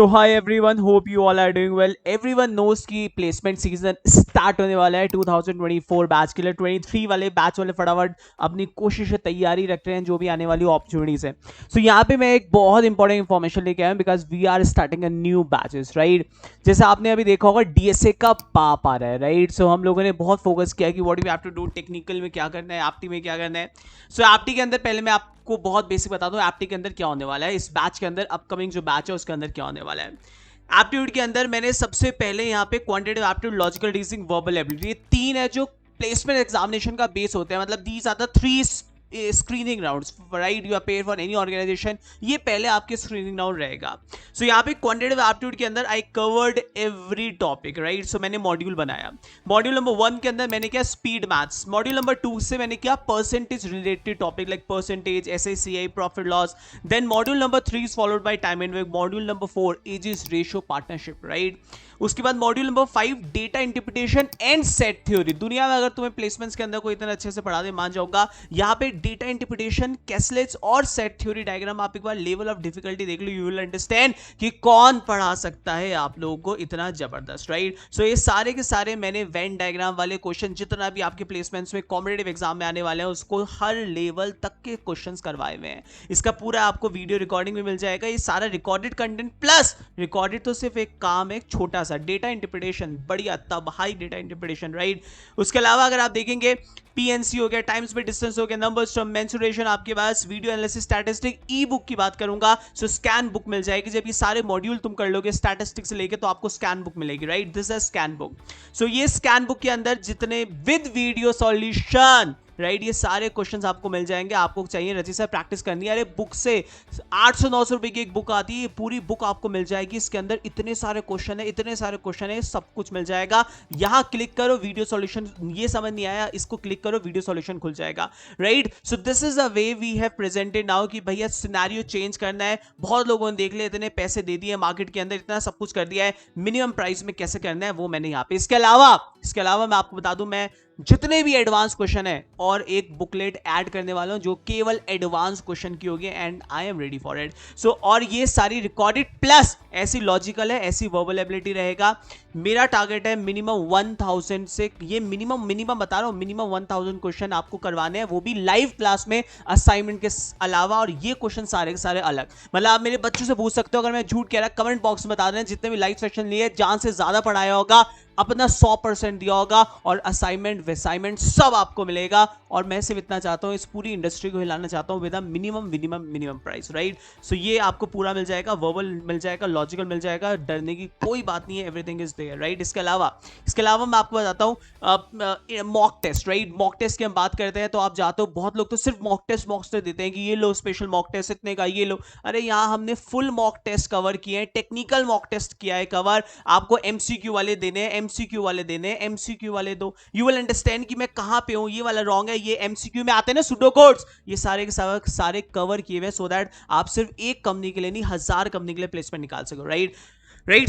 So hi everyone, hope you all are doing well. Everyone knows कि placement season start होने वाला है 2024 batch के लिए। 23 वाले बैच वाले फटाफट अपनी कोशिश से तैयारी रख रहे हैं जो भी आने वाली अपॉर्चुनिटीज है। सो यहाँ पे मैं एक बहुत इंपॉर्टेंट इन्फॉर्मेशन लेके आया हूँ because we are starting a new batches, right. जैसे आपने अभी देखा होगा डीएसए का पाप आ रहा है, राइट। सो हम लोगों ने बहुत फोकस किया कि what we have to do, technical में क्या करना है, एप्टी में क्या करना है। सो एप्टी के अंदर पहले मैं आपको बहुत बेसिक बता दूं एप्टी के अंदर क्या होने वाला है। इस बैच के अंदर अपकमिंग जो बैच है उसके अंदर क्या होने वाला है। एप्टीट्यूड के अंदर मैंने सबसे पहले यहाँ पे quantitative aptitude, logical reasoning, verbal ability, ये तीन है जो प्लेसमेंट एग्जामिनेशन का बेस होते हैं। मतलब these are the three screening rounds, right. You appear for any organisation, ये पहले आपके स्क्रीनिंग राउंड रहेगा। सो यहाँ पे क्वांटिटेटिव एप्टीट्यूड के अंदर I covered every topic, right. So मैंने मॉड्यूल बनाया। मॉड्यूल नंबर 1 के अंदर मैंने किया स्पीड मैथ्स। मॉड्यूल नंबर 2 से मैंने किया percentage related topic like percentage, SI CI, profit loss. Then module number 3 is followed by time and work. Module number 4 ages ratio partnership, right. उसके बाद module number 5 data interpretation and set theory. दुनिया में अगर तुम्हें placements के अंदर कोई इतना अच्छे से पढ़ा दे, मान जाऊंगा। यहाँ पे डेटा इंटरप्रिटेशन, कैसलेट्स और सेट थ्योरी डायग्राम आप एक बार लेवल ऑफ डिफिकल्टी देख लो, यू विल अंडरस्टैंड कि कौन पढ़ा सकता है आप लोगों को इतना जबरदस्त, राइट। सो ये सारे के सारे मैंने वेन डायग्राम वाले क्वेश्चन जितना भी आपके प्लेसमेंट्स में कॉम्पिटिटिव एग्जाम में आने वाले हैं उसको हर लेवल तक के क्वेश्चंस करवाए हुए हैं। इसका पूरा आपको वीडियो रिकॉर्डिंग में मिल जाएगा। ये सारा रिकॉर्डेड कंटेंट प्लस रिकॉर्डेड तो सिर्फ एक काम है, छोटा सा डेटा इंटरप्रिटेशन, बढ़िया तब हाई डेटा इंटरप्रिटेशन, राइट। उसके अलावा अगर आप देखेंगे पीएनसी हो गया, टाइम स्पेस डिस्टेंस हो गया, नंबर्स फ्रॉम मेंसुरेशन आपके पास, video analysis, statistic, ebook की बात करूंगा सो स्कैन बुक मिल जाएगी। जब ये सारे मॉड्यूल तुम कर लोगे स्टैटिस्टिक्स से लेके तो आपको स्कैन बुक मिलेगी, right. This is scan book. So ये स्कैन बुक के अंदर जितने विद वीडियो सॉल्यूशन, राइट, ये सारे क्वेश्चंस आपको मिल जाएंगे। आपको चाहिए रजिस्टर प्रैक्टिस करनी है, अरे बुक से 800-900 रुपए की एक बुक आती है, पूरी बुक आपको मिल जाएगी। इसके अंदर इतने सारे क्वेश्चन है, इतने सारे क्वेश्चन है, सब कुछ मिल जाएगा। यहां क्लिक करो वीडियो सॉल्यूशन, ये समझ नहीं आया इसको क्लिक करो वीडियो सॉल्यूशन खुल जाएगा, right. So this is the way we have presented now कि भैया सिनेरियो चेंज करना है। बहुत लोगों ने देख लिया, इतने पैसे दे दिए मार्केट के अंदर, इतना सब कुछ कर दिया है, मिनिमम प्राइस में कैसे करना है वो मैंने यहाँ पे। इसके अलावा मैं आपको बता दूं, मैं जितने भी एडवांस क्वेश्चन है और एक बुकलेट ऐड करने वाला हूं जो केवल एडवांस क्वेश्चन की होगी and I am ready for it. So और ये सारी रिकॉर्डेड प्लस ऐसी लॉजिकल है, ऐसी वर्बल एबिलिटी रहेगा। मेरा टारगेट है मिनिमम 1000 से, ये मिनिमम बता रहा हूं, मिनिमम 1000 क्वेश्चन आपको करवाने हैं, वो भी लाइव क्लास में असाइनमेंट के अलावा। और ये क्वेश्चन सारे के सारे अलग, मतलब आप मेरे बच्चों से पूछ सकते हो, अगर मैं झूठ कह रहा कमेंट बॉक्स में बता दें। जितने भी लाइव सेशन लिए, जान से ज्यादा पढ़ाया होगा, अपना 100% दिया होगा और असाइनमेंट वेसाइनमेंट सब आपको मिलेगा। और मैं सिर्फ इतना चाहता हूं, इस पूरी इंडस्ट्री को हिलाना चाहता हूं विद मिनिमम प्राइस, राइट। सो ये आपको पूरा मिल जाएगा, वर्बल मिल जाएगा, लॉजिकल मिल जाएगा, डरने की कोई बात नहीं है, एवरीथिंग इज देयर, राइट। इसके अलावा मैं आपको बताता हूं mock test, right. Mock test की हम बात करते हैं तो आप जाते हो, बहुत लोग तो सिर्फ मॉक टेस्ट देते हैं कि ये लो स्पेशल मॉक टेस्ट इतने का, ये लो। अरे यहां हमने फुल मॉक टेस्ट कवर किए हैं, टेक्निकल मॉक टेस्ट किया है कवर। आपको एमसीक्यू वाले देने हैं, एमसीक्यू वाले दो, यू विल अंडरस्टैंड कि मैं कहां पे हूं, ये वाला रॉन्ग है, ये एमसीक्यू में आते हैं ना सुडो कोड्स, ये सारे के सारे कवर किए हुए सो दैट आप सिर्फ एक कंपनी के लिए नहीं 1000 कंपनी के लिए प्लेसमेंट निकाल सको, right.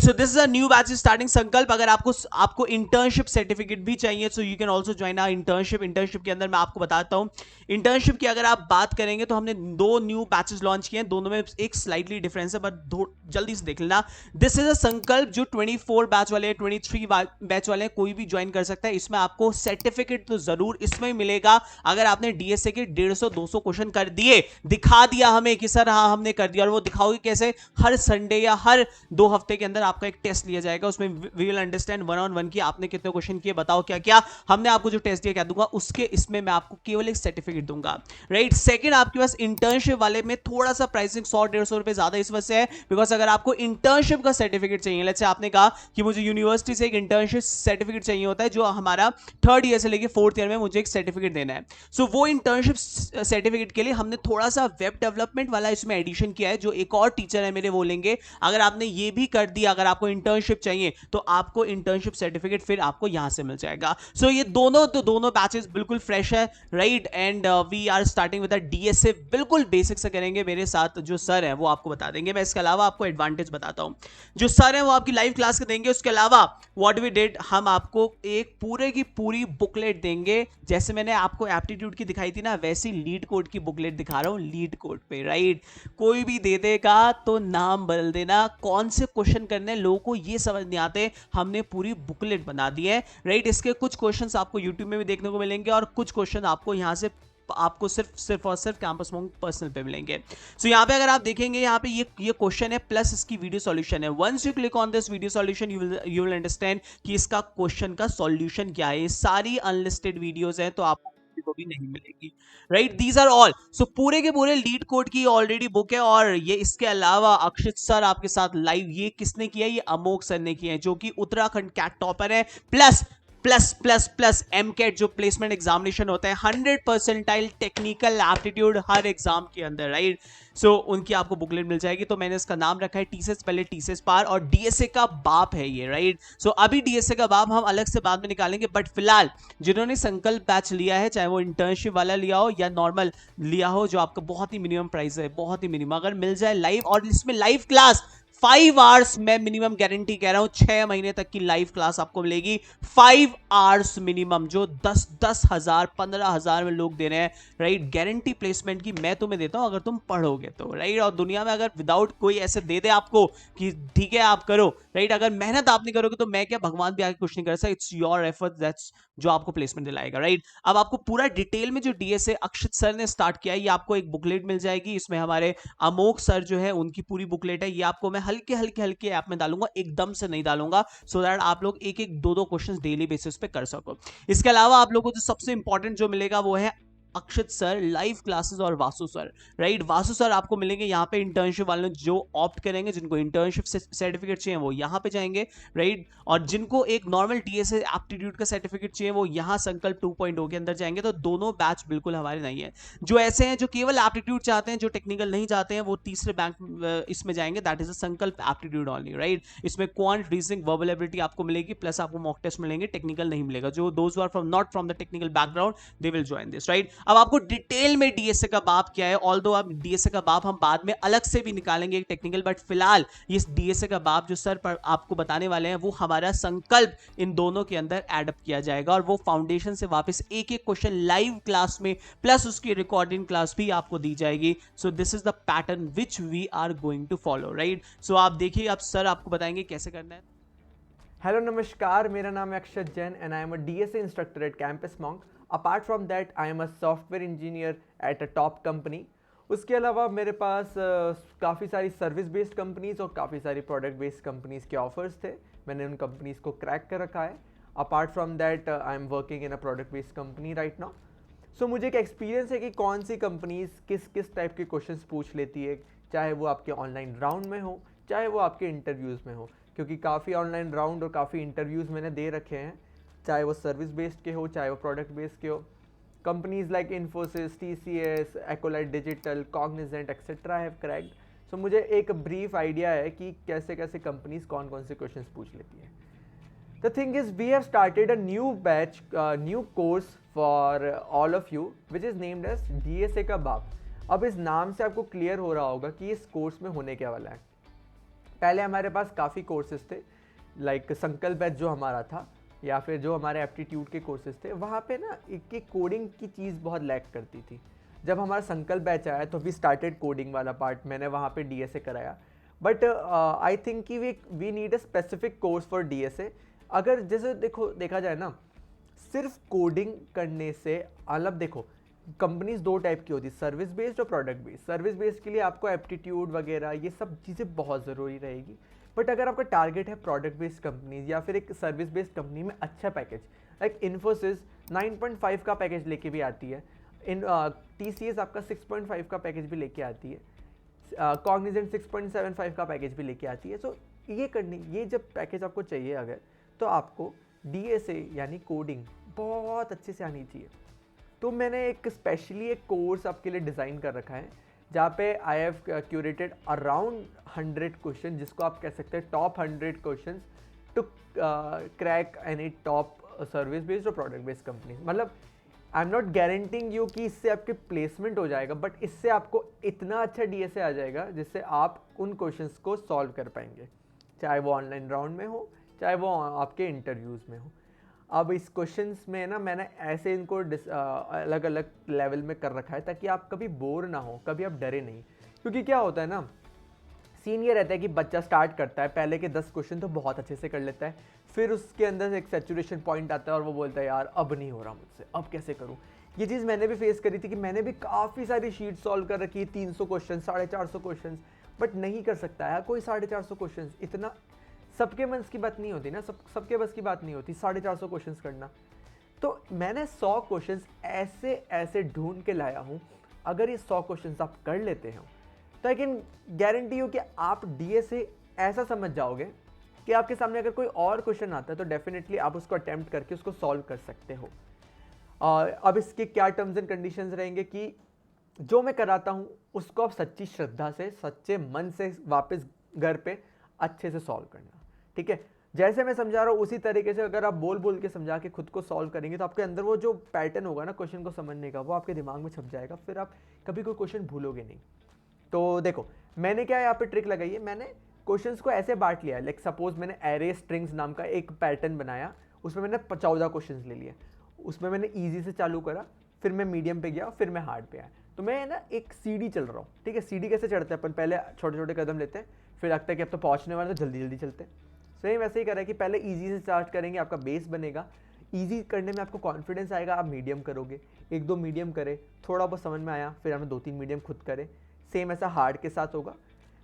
So this is a new batch starting Sankalp. अगर आपको इंटर्नशिप सर्टिफिकेट भी चाहिए so you can also join our internship के अंदर मैं आपको बताता हूं। इंटर्नशिप की अगर आप बात करेंगे तो हमने 2 न्यू बैचेस लॉन्च किए हैं, दोनों में एक स्लाइटली डिफरेंस है, बट जल्दी से देख लेना। दिस इज अ संकल्प जो 24 बैच वाले, 23 बैच वाले कोई भी ज्वाइन कर सकता है। इसमें आपको सर्टिफिकेट तो जरूर इसमें मिलेगा अगर आपने डीएसए के 150-200 क्वेश्चन कर दिए, दिखा दिया हमें कि सर हाँ हमने कर दिया। और वो दिखाओगे कैसे? हर संडे या हर 2 हफ्ते के अंदर आपका एक टेस्ट लिया जाएगा, उसमें वी विल अंडरस्टैंड 1-on-1 की आपने कितने क्वेश्चन किए, बताओ क्या क्या हमने आपको जो टेस्ट दिया क्या दूंगा, उसके इसमें मैं आपको केवल एक सर्टिफिकेट दूंगा, राइट। सेकंड, आपके पास इंटर्नशिप वाले में थोड़ा सा प्राइसिंग 100-150 रुपए ज्यादा इस वजह से है बिकॉज अगर आपको इंटर्नशिप का सर्टिफिकेट चाहिए, लेट्स से आपने कहा कि मुझे यूनिवर्सिटी से एक इंटर्नशिप सर्टिफिकेट चाहिए होता है जो हमारा 3rd ईयर से लेके 4th ईयर में मुझे एक सर्टिफिकेट देना है। सो वो इंटर्नशिप सर्टिफिकेट के लिए हमने थोड़ा सा वेब डेवलपमेंट वाला इसमें एडिशन किया है, जो एक और टीचर है मेरे वो लेंगे। अगर आपने ये भी कर दिया, अगर आपको इंटर्नशिप चाहिए तो आपको इंटर्नशिप सर्टिफिकेट फिर आपको यहां से मिल जाएगा। सो ये दोनों बैचेस बिल्कुल फ्रेश है, right. And we are starting with DSA, बिल्कुल बेसिक से करेंगे। मेरे साथ जो सर है वो आपको बता देंगे। मैं इसके अलावा आपको एडवांटेज बताता हूं, जो सर है वो आपकी लाइव क्लास के देंगे। उसके अलावा व्हाट वी डिड, हम आपको एक पूरे की पूरी बुकलेट देंगे। जैसे मैंने आपको एप्टीट्यूड की दिखाई थी ना, वैसी लीड कोड की बुकलेट दिखा रहा हूं लीड कोड पे, राइट। कोई भी दे देगा तो नाम बदल देना, कौन से क्वेश्चन करने लोगों को ये समझ नहीं आते, हमने पूरी बुकलेट बना दी है, राइट। इसके कुछ क्वेश्चंस आपको यूट्यूब में भी देखने को मिलेंगे और कुछ क्वेश्चन आपको यहां से आपको सिर्फ और सिर्फ कैंपस मॉन्क पर्सनल पे मिलेंगे। सो यहाँ पे अगर आप देखेंगे, यहाँ पे ये क्वेश्चन है प्लस इसकी वीडियो सॉल्यूशन है। Once you click on this video solution you will understand कि इसका क्वेश्चन का सॉल्यूशन क्या है। ये सारी अनलिस्टेड वीडियोस हैं तो आपको को भी नहीं मिलेगी, राइट। दीज आर ऑल, सो पूरे के पूरे लीड कोड की ऑलरेडी बुक है। और ये इसके अलावा अक्षित सर आपके साथ लाइव, ये किसने किया है, ये अमोक सर ने किया है, जो कि उत्तराखंड कैट टॉपर है। Plus plus plus plus AMCAT जो प्लेसमेंट एग्जामिनेशन होता है, 100% टेक्निकल एप्टीट्यूड हर एग्जाम के अंदर, राइट। सो उनकी आपको बुकलेट मिल जाएगी। तो मैंने इसका नाम रखा है टीसीएस, पहले टीसीएस पार, और डीएसए का बाप है ये, राइट। सो अभी डीएसए का बाप हम अलग से बाद में निकालेंगे, बट फिलहाल जिन्होंने संकल्प बैच लिया है, चाहे वो इंटर्नशिप वाला लिया हो या नॉर्मल लिया हो, जो आपका बहुत ही मिनिमम प्राइस है, बहुत ही मिनिमम, अगर मिल जाए लाइव, और इसमें लाइव क्लास 5 आवर्स मैं मिनिमम गारंटी कह रहा हूं, 6 महीने तक की लाइव क्लास आपको मिलेगी 5 आवर्स मिनिमम, जो 10,000 15,000 में लोग दे रहे हैं, राइट। गारंटी प्लेसमेंट की मैं तुम्हें देता हूं अगर तुम पढ़ोगे तो, राइट। और दुनिया में अगर विदाउट कोई ऐसे दे दे आपको कि ठीक है आप करो, राइट, अगर मेहनत आप नहीं करोगे तो मैं क्या, भगवान भी आगे कुछ नहीं कर सकता। इट्स योर एफर्ट दैट्स जो आपको प्लेसमेंट दिलाएगा, राइट। अब आपको पूरा डिटेल में जो डीएसए अक्षित सर ने स्टार्ट किया है, ये आपको एक बुकलेट मिल जाएगी। इसमें हमारे अमोक सर जो है उनकी पूरी बुकलेट है। ये आपको मैं हल्के हल्के हल्के ऐप में डालूंगा, एकदम से नहीं डालूंगा, सो दैट आप लोग एक एक दो क्वेश्चंस डेली बेसिस पे कर सको। इसके अलावा आप लोगों को जो सबसे इंपॉर्टेंट जो मिलेगा वो है अक्षित सर लाइव क्लासेस और Vasu sir, right. Vasu sir आपको मिलेंगे यहाँ पे इंटर्नशिप वाले जो ऑप्ट करेंगे, जिनको इंटर्नशिप सर्टिफिकेट चाहिए वो यहाँ पे जाएंगे, राइट। और जिनको एक नॉर्मल टीएसए एप्टीट्यूड का सर्टिफिकेट चाहिए वो यहाँ संकल्प 2.0 के अंदर जाएंगे। तो दोनों बैच बिल्कुल हमारे नहीं है। जो ऐसे हैं जो केवल एप्टीट्यूड चाहते हैं, जो टेक्निकल नहीं चाहते हैं, वो तीसरे बैंक इसमें जाएंगे, दैट इज अ संकल्प एप्टीट्यूड ऑनली, राइट। इसमें क्वांट, रीजनिंग, वर्बल एबिलिटी आपको मिलेगी, प्लस आपको मॉक टेस्ट मिलेंगे, टेक्निकल नहीं मिलेगा। जो those are from not from the technical background they will join this, right. अब आपको डिटेल में डीएसए का बाप क्या है, ऑल्दो आप डीएसए का बाप हम बाद में अलग से भी निकालेंगे एक टेक्निकल, बट फिलहाल ये डीएसए का बाप जो सर पर आपको बताने वाले हैं वो हमारा संकल्प इन दोनों के अंदर एड अप किया जाएगा। और वो फाउंडेशन से वापस एक एक क्वेश्चन लाइव क्लास में प्लस उसकी रिकॉर्डिंग क्लास भी आपको दी जाएगी। So this is the pattern which we are going to follow, right. So आप देखिए, अब सर आपको बताएंगे कैसे करना है। हेलो नमस्कार, मेरा नाम है Akshat Jain and I am a DSA instructor at Campus Monk. Apart from that I am a software engineer at a top company. उसके अलावा मेरे पास काफ़ी सारी सर्विस बेस्ड कंपनीज और काफ़ी सारी प्रोडक्ट बेस्ड कंपनीज के ऑफर्स थे। मैंने उन कंपनीज को क्रैक कर रखा है। Apart from that I am working in a product based company right now. So मुझे एक एक्सपीरियंस है कि कौन सी कंपनीज किस किस टाइप के क्वेश्चंस पूछ लेती है, चाहे वो आपके ऑनलाइन राउंड में हो, चाहे वो आपके इंटरव्यूज़ में हो। क्योंकि काफ़ी ऑनलाइन राउंड और काफ़ी इंटरव्यूज़ मैंने दे रखे हैं, चाहे वो सर्विस बेस्ड के हो, चाहे वो प्रोडक्ट बेस्ड के हो। Companies like Infosys, TCS, Accolite Digital, Cognizant etcetera have cracked. So मुझे एक ब्रीफ आइडिया है कि कैसे कैसे कंपनीज कौन कौन से क्वेश्चंस पूछ लेती है। The thing is, we have started a new batch, new course for all of you, which is named as DSA का बाप। अब इस नाम से आपको क्लियर हो रहा होगा कि इस कोर्स में होने क्या वाला है। पहले हमारे पास काफ़ी कोर्सेज थे, लाइक संकल्प बैच जो हमारा था, या फिर जो हमारे एप्टीट्यूड के कोर्सेज थे, वहाँ पे ना एक कोडिंग की चीज़ बहुत लैक करती थी। जब हमारा संकल्प बैच आया तो वी स्टार्टेड कोडिंग वाला पार्ट, मैंने वहाँ पे डीएसए कराया। बट आई थिंक कि we need a specific course for DSA. अगर जैसे देखा जाए ना, सिर्फ कोडिंग करने से मतलब देखो, कंपनीज दो टाइप की होती है, सर्विस बेस्ड और प्रोडक्ट बेस्ड। सर्विस बेस्ड के लिए आपको एप्टीट्यूड वगैरह ये सब चीज़ें बहुत ज़रूरी रहेगी। बट अगर आपका टारगेट है प्रोडक्ट बेस्ड कंपनीज या फिर एक सर्विस बेस्ड कंपनी में अच्छा पैकेज, लाइक इन्फोसिस 9.5 का पैकेज लेके भी आती है, इन टीसीएस आपका 6.5 का पैकेज भी लेके आती है, कॉग्निजेंट 6.75 का पैकेज भी लेके आती है। सो ये जब पैकेज आपको चाहिए अगर, तो आपको डीएसए यानी कोडिंग बहुत अच्छे से आनी चाहिए। तो मैंने एक स्पेशली एक कोर्स आपके लिए डिज़ाइन कर रखा है, जहाँ पे I have curated around 100 question, जिसको आप कह सकते हैं top 100 question to crack any top service based और प्रोडक्ट बेस्ड कंपनी। मतलब I am not guaranteeing you कि इससे आपके प्लेसमेंट हो जाएगा, बट इससे आपको इतना अच्छा डीएसए आ जाएगा जिससे आप उन क्वेश्चंस को सॉल्व कर पाएंगे, चाहे वो ऑनलाइन राउंड में हो, चाहे वो आपके इंटरव्यूज़ में हो। अब इस क्वेश्चंस में ना मैंने ऐसे इनको अलग अलग लेवल में कर रखा है ताकि आप कभी बोर ना हो, कभी आप डरे नहीं। क्योंकि क्या होता है ना, सीन ये रहता है कि बच्चा स्टार्ट करता है, पहले के 10 क्वेश्चन तो बहुत अच्छे से कर लेता है, फिर उसके अंदर एक सैचुरेशन पॉइंट आता है और वो बोलता है यार अब नहीं हो रहा मुझसे, अब कैसे करूँ। ये चीज़ मैंने भी फेस करी थी कि मैंने भी काफ़ी सारी शीट सॉल्व कर रखी है, 300 क्वेश्चन, 450 क्वेश्चन, बट नहीं कर सकता है कोई 450 क्वेश्चन। इतना सबके मन की बात नहीं होती ना, सबके बस की बात नहीं होती 450 क्वेश्चन करना। तो मैंने 100 क्वेश्चन ऐसे ऐसे ढूंढ के लाया हूँ, अगर ये 100 क्वेश्चन आप कर लेते हो तो आई कैन गारंटी यू कि आप डीएसए ऐसा समझ जाओगे कि आपके सामने अगर कोई और क्वेश्चन आता है तो डेफिनेटली आप उसको अटेम्प्ट करके उसको सॉल्व कर सकते हो। अब इसके क्या टर्म्स एंड कंडीशंस रहेंगे कि जो मैं कराता हूँ उसको आप सच्ची श्रद्धा से, सच्चे मन से वापस घर पे अच्छे से सॉल्व करना, ठीक है। जैसे मैं समझा रहा हूँ उसी तरीके से अगर आप बोल बोल के समझा के खुद को सॉल्व करेंगे तो आपके अंदर वो जो पैटर्न होगा ना क्वेश्चन को समझने का, वो आपके दिमाग में छप जाएगा, फिर आप कभी कोई क्वेश्चन भूलोगे नहीं। तो देखो मैंने क्या यहाँ पे ट्रिक लगाई है, मैंने क्वेश्चंस को ऐसे बांट लिया, लाइक सपोज मैंने एरे स्ट्रिंग्स नाम का एक पैटर्न बनाया, उसमें मैंने 14 क्वेश्चंस ले लिए, उसमें मैंने इजी से चालू करा, फिर मैं मीडियम पे गया, फिर मैं हार्ड पे आया। तो मैं ना एक सीढ़ी चल रहा हूँ, ठीक है। सीढ़ी कैसे चढ़ते हैं अपन, पहले छोटे छोटे कदम लेते हैं, फिर लगता है कि अब तो पहुँचने वाले, तो जल्दी जल्दी चलते हैं। सेम वैसे ही करा है कि पहले ईजी से स्टार्ट करेंगे, आपका बेस बनेगा, ईजी करने में आपको कॉन्फिडेंस आएगा, आप मीडियम करोगे, 1-2 मीडियम करे, थोड़ा बहुत समझ में आया, फिर हमने 2-3 मीडियम खुद करे। सेम ऐसा हार्ड के साथ होगा।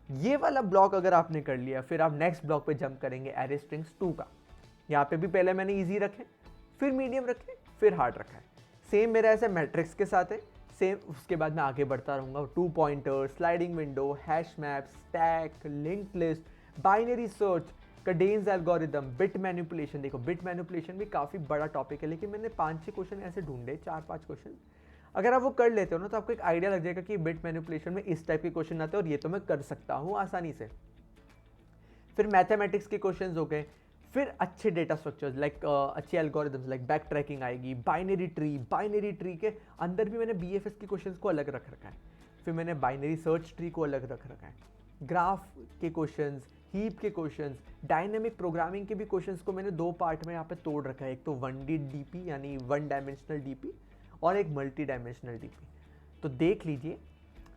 ये वाला ब्लॉक अगर आपने कर लिया, फिर आप नेक्स्ट ब्लॉक पे जंप करेंगे एरे स्ट्रिंग्स 2 का। यहाँ पे भी पहले मैंने इजी रखे, फिर मीडियम रखे, फिर हार्ड रखा है। सेम मेरा ऐसे मैट्रिक्स के साथ है, सेम उसके बाद मैं आगे बढ़ता रहूँगा, 2 pointer, sliding window, hash map, stack, linked list, binary search, Kadane's algorithm, bit manipulation. देखो बिट मैनिपुलेशन भी काफ़ी बड़ा टॉपिक है, लेकिन मैंने 5-6 क्वेश्चन ऐसे ढूंढे, 4-5 क्वेश्चन, अगर आप वो कर लेते हो ना तो आपको एक आइडिया लग जाएगा कि बिट मैनिपुलेशन में इस टाइप के क्वेश्चन आते हैं और ये तो मैं कर सकता हूँ आसानी से। फिर मैथमेटिक्स के क्वेश्चंस हो गए, फिर अच्छे डेटा स्ट्रक्चर्स लाइक अच्छे एल्गोरिदम्स लाइक बैक ट्रैकिंग आएगी, बाइनरी ट्री के अंदर भी मैंने बीएफएस के क्वेश्चंस को अलग रख रखा है, फिर मैंने बाइनरी सर्च ट्री को अलग रख रखा है, ग्राफ के क्वेश्चंस, हीप के क्वेश्चंस, डायनेमिक प्रोग्रामिंग के भी क्वेश्चंस को मैंने 2 पार्ट में यहाँ पे तोड़ रखा है, एक तो 1D डीपी यानी 1 डायमेंशनल डीपी और एक मल्टी डायमेंशनल डीपी। तो देख लीजिए,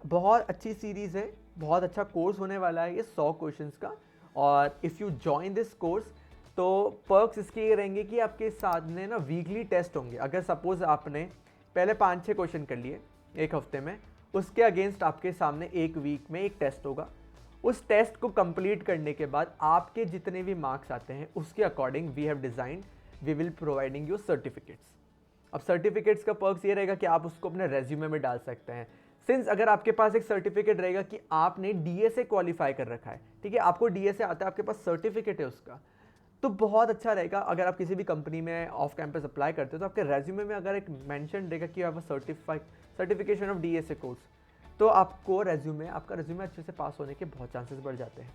बहुत अच्छी सीरीज़ है, बहुत अच्छा कोर्स होने वाला है ये 100 क्वेश्चंस का। और if you join this course तो पर्क्स इसके ये रहेंगे कि आपके सामने ना वीकली टेस्ट होंगे। अगर सपोज आपने पहले 5-6 क्वेश्चन कर लिए एक हफ्ते में, उसके अगेंस्ट आपके सामने एक वीक में एक टेस्ट होगा। उस टेस्ट को कंप्लीट करने के बाद आपके जितने भी मार्क्स आते हैं उसके according we have designed, we will providing you certificates. अब सर्टिफिकेट्स का पर्क्स ये रहेगा कि आप उसको अपने रेज्यूमे में डाल सकते हैं। सिंस अगर आपके पास एक सर्टिफिकेट रहेगा कि आपने डीएसए क्वालिफाई कर रखा है, ठीक है, आपको डीएसए आता है, आपके पास सर्टिफिकेट है उसका, तो बहुत अच्छा रहेगा। अगर आप किसी भी कंपनी में ऑफ कैंपस अप्लाई करते हो तो आपके रेज्यूमे में अगर एक मेंशन रहेगा कि you have a certification of DSA course, तो आपको आपका रेज्यूमे अच्छे से पास होने के बहुत चांसेस बढ़ जाते हैं।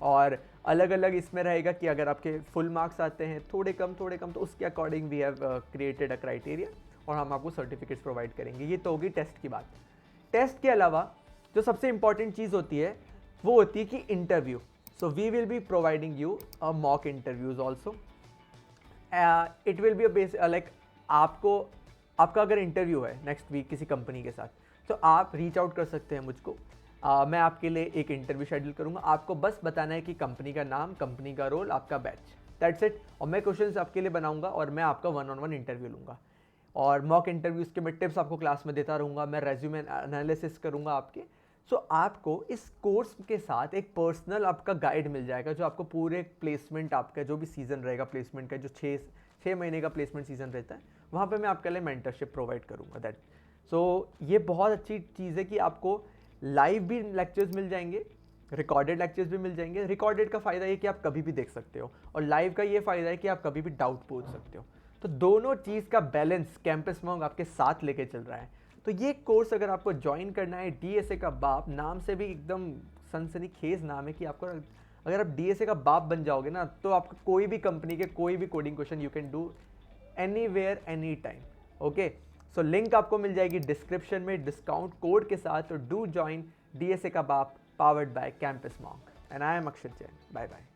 और अलग अलग इसमें रहेगा कि अगर आपके फुल मार्क्स आते हैं थोड़े कम तो उसके according we have created a criteria और हम आपको सर्टिफिकेट्स प्रोवाइड करेंगे। ये तो होगी टेस्ट की बात। टेस्ट के अलावा जो सबसे इंपॉर्टेंट चीज़ होती है वो होती है कि interview. So we will be providing you a mock interviews also. It will be a base like आपका अगर इंटरव्यू है नेक्स्ट वीक किसी कंपनी के साथ, तो आप रीच आउट कर सकते हैं मुझको। मैं आपके लिए एक इंटरव्यू शेड्यूल करूंगा, आपको बस बताना है कि कंपनी का नाम, कंपनी का रोल, आपका बैच, दैट्स इट। और मैं क्वेश्चंस आपके लिए बनाऊंगा और मैं आपका 1-on-1 इंटरव्यू लूँगा। और मॉक इंटरव्यूज़ के मैं टिप्स आपको क्लास में देता रहूँगा, मैं रेज्यूमे एनालिसिस करूँगा आपके। सो आपको इस कोर्स के साथ एक पर्सनल आपका गाइड मिल जाएगा जो आपको पूरे प्लेसमेंट, आपका जो भी सीज़न रहेगा प्लेसमेंट का, जो 6 महीने का प्लेसमेंट सीज़न रहता है, वहाँ पे मैं आपके लिए मेंटरशिप प्रोवाइड करूँगा। दैट सो ये बहुत अच्छी चीज़ है कि आपको लाइव भी लेक्चर्स मिल जाएंगे, रिकॉर्डेड लेक्चर्स भी मिल जाएंगे। रिकॉर्डेड का फ़ायदा ये कि आप कभी भी देख सकते हो और लाइव का ये फ़ायदा है कि आप कभी भी डाउट पूछ सकते हो। तो दोनों चीज़ का बैलेंस कैंपस मॉन्क आपके साथ लेके चल रहा है। तो ये कोर्स अगर आपको ज्वाइन करना है, डीएसए का बाप, नाम से भी एकदम सनसनीखेज नाम है कि आपको अगर आप डीएसए का बाप बन जाओगे ना, तो आपको कोई भी कंपनी के कोई भी coding question you can do anywhere any time. Okay, so link आपको मिल जाएगी डिस्क्रिप्शन में डिस्काउंट कोड के साथ। तो डू ज्वाइन डीएसए का बाप, powered by campus monk, and I am Akshat Jain. Bye bye.